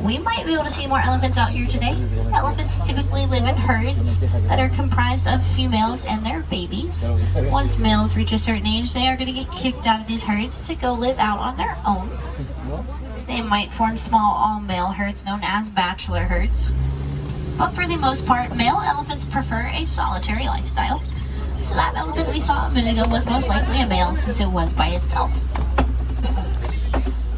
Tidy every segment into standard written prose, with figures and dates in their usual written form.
we might be able to see more elephants out here today. Elephants typically live in herds that are comprised of females and their babies. Once males reach a certain age, they are going to get kicked out of these herds to go live out on their own. They might form small all-male herds known as bachelor herds. But for the most part, male elephants prefer a solitary lifestyle. So that elephant we saw a minute ago was most likely a male since it was by itself.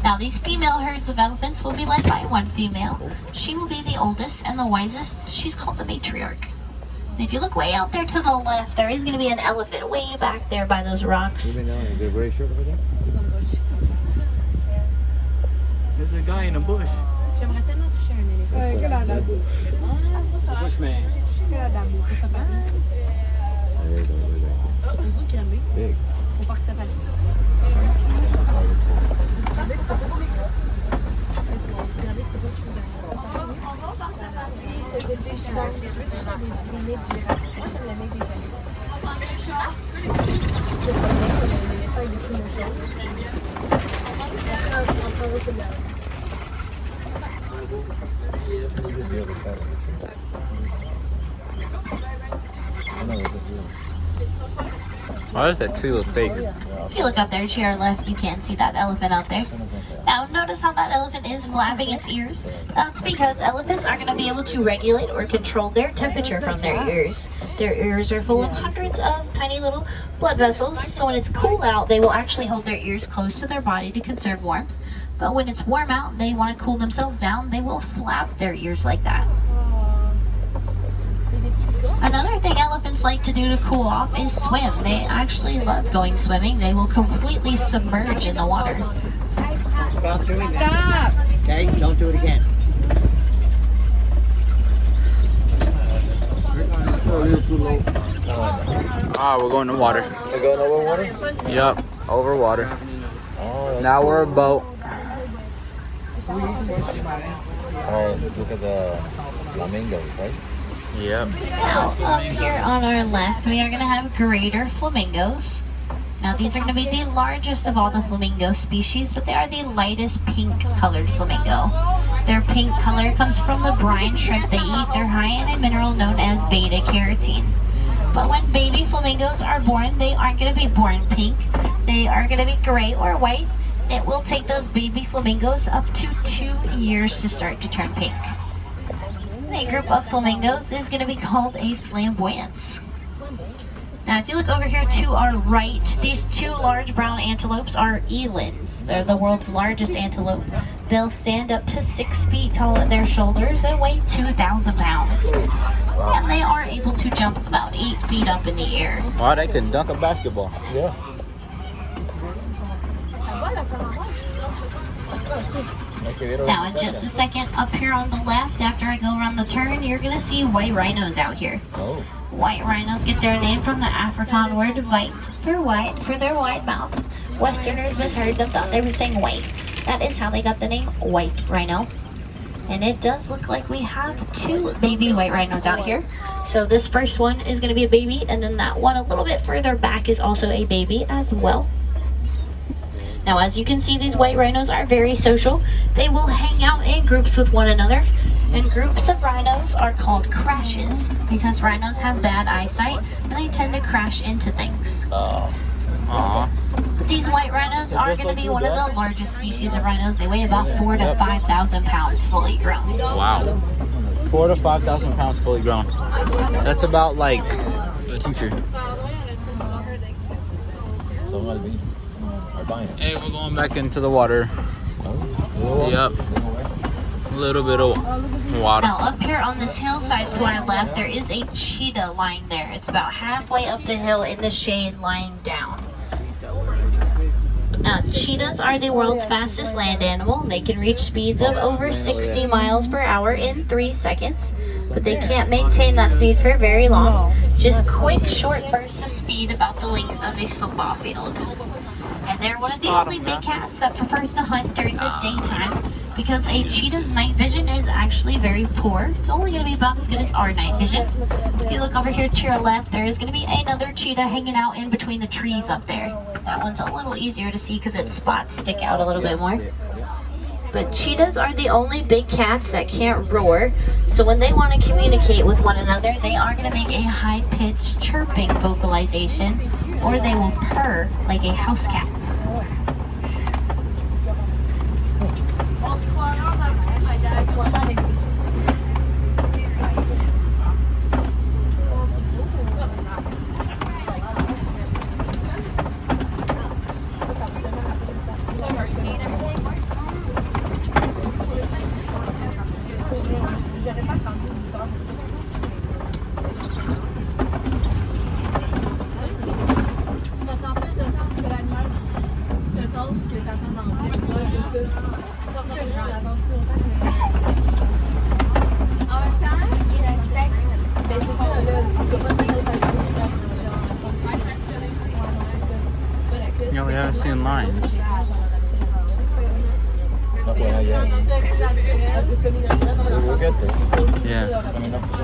Now these female herds of elephants will be led by one female. She will be the oldest and the wisest. She's called the matriarch. And if you look way out there to the left, there is going to be an elephant way back there by those rocks. There's a guy in a bush. Bushman. Big. Why does that tree look fake? If you look up there to your left, you can see that elephant out there. Now notice how that elephant is flapping its ears. That's because elephants are going to be able to regulate or control their temperature from their ears. Their ears are full of hundreds of tiny little blood vessels, so when it's cool out, they will actually hold their ears close to their body to conserve warmth. But when it's warm out and they want to cool themselves down, they will flap their ears like that. Another thing elephants like to do to cool off is swim. They actually love going swimming. They will completely submerge in the water. Stop! Okay, don't do it again. Ah, we're going to water. We're going over water? Yup, over water. Oh, Now we're a boat. oh, look at the flamingos, right? Yep. Now up here on our left, we are going to have greater flamingos. Now these are going to be the largest of all the flamingo species, but they are the lightest pink colored flamingo. Their pink color comes from the brine shrimp they eat. They're high in a mineral known as beta carotene. But when baby flamingos are born, they aren't going to be born pink. They are going to be gray or white. It will take those baby flamingos up to 2 years to start to turn pink. A group of flamingos is going to be called a flamboyance. Now if you look over here to our right, these two large brown antelopes are elands. They're the world's largest antelope. They'll stand up to 6 feet tall at their shoulders and weigh 2,000 pounds. And they are able to jump about 8 feet up in the air. Wow, they can dunk a basketball. Yeah. Now in just a second, up here on the left, after I go around the turn, you're going to see white rhinos out here. Oh. White rhinos get their name from the Afrikaan word white. They're white for their wide mouth. Westerners misheard them, thought they were saying white. That is how they got the name white rhino. And it does look like we have 2 baby white rhinos out here. So this first one is going to be a baby, and then that one a little bit further back is also a baby as well. Now as you can see, these white rhinos are very social. They will hang out in groups with one another. And groups of rhinos are called crashes because rhinos have bad eyesight and they tend to crash into things. Aw. These white rhinos are going to be one of the largest species of rhinos. They weigh about 4,000 to 5,000 pounds fully grown. Wow. 4,000 to 5,000 pounds fully grown. That's about like a teacher. Hey, we're going back into the water. Yep. A little bit of water. Now up here on this hillside to our left, there is a cheetah lying there. It's about halfway up the hill in the shade lying down. Now cheetahs are the world's fastest land animal. They can reach speeds of over 60 miles per hour in 3 seconds. But they can't maintain that speed for very long. Just quick short bursts of speed about the length of a football field. And they're one of the only big cats that prefers to hunt during the daytime because a cheetah's night vision is actually very poor. It's only going to be about as good as our night vision. If you look over here to your left, there is going to be another cheetah hanging out in between the trees up there. That one's a little easier to see because its spots stick out a little bit more. But cheetahs are the only big cats that can't roar. So when they want to communicate with one another, they are going to make a high-pitched chirping vocalization, or they will purr like a house cat. No, we haven't seen lions. Not well yet. We'll get there. Yeah. I mean, not for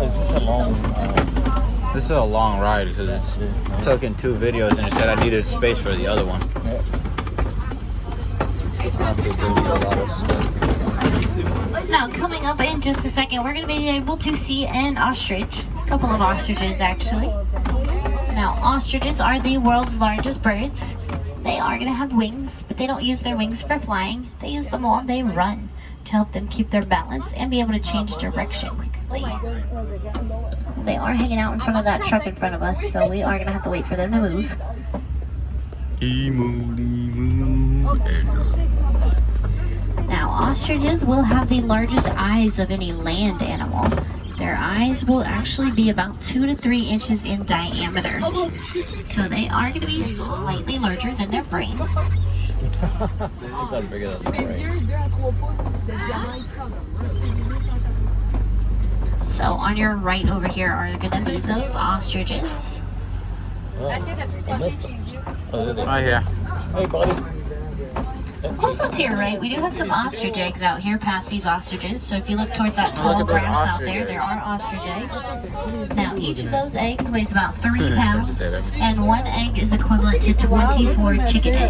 it's just a long. This is a long ride because it's took in 2 videos and it said I needed space for the other one. Now, coming up in just a second, we're going to be able to see an ostrich. A couple of ostriches, actually. Now, ostriches are the world's largest birds. They are going to have wings, but they don't use their wings for flying. They use them while they run to help them keep their balance and be able to change direction quickly. They are hanging out in front of that truck in front of us, so we are going to have to wait for them to move. Now, ostriches will have the largest eyes of any land animal. Their eyes will actually be about 2 to 3 inches in diameter. So they are going to be slightly larger than their brain. So on your right over here are going to be those ostriches. Right here. Hey, buddy. Also to your right, we do have some ostrich eggs out here past these ostriches. So if you look towards that tall Look at those grass out ostrich there, there eggs. are ostrich eggs. Now each of those eggs weighs about 3 pounds, and 1 egg is equivalent to 24 chicken eggs.